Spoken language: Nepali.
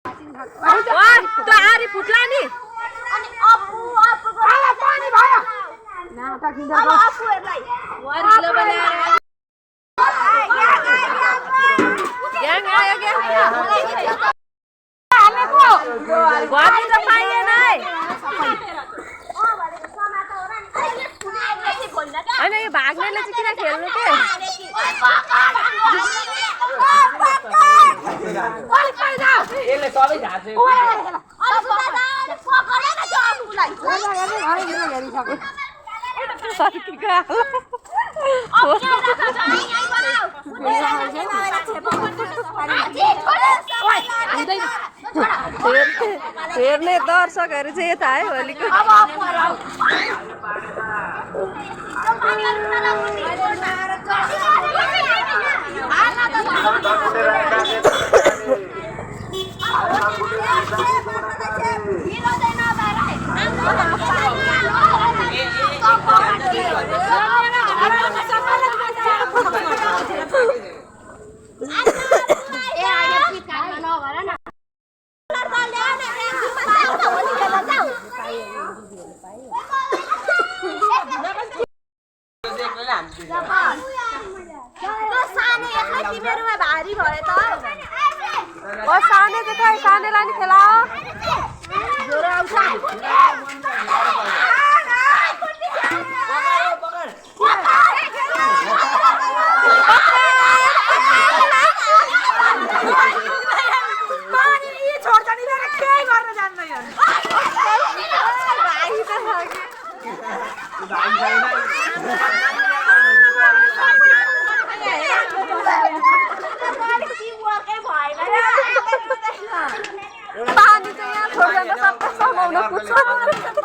त्यो आरी फुट्ला नि अनि अपु आला पानी भयो नाटक दिँदा अब अपुहरुलाई वरिलो बनाएर ग्याङ आयो ग्याङ हालेको गर्नु त पाइएन है हैन यो भाग्नेले चाहिँ किन खेल्नु के यसले सबै झार्छ हेर्ने दर्शकहरू चाहिँ यता है भोलिको भारी भयो त साने चाहिँ खै सानेलाई नि खेलाओ ज्वरो आउँछ पानी चाहिँ यहाँ छोड्दैन सबै समाउन पुग्छ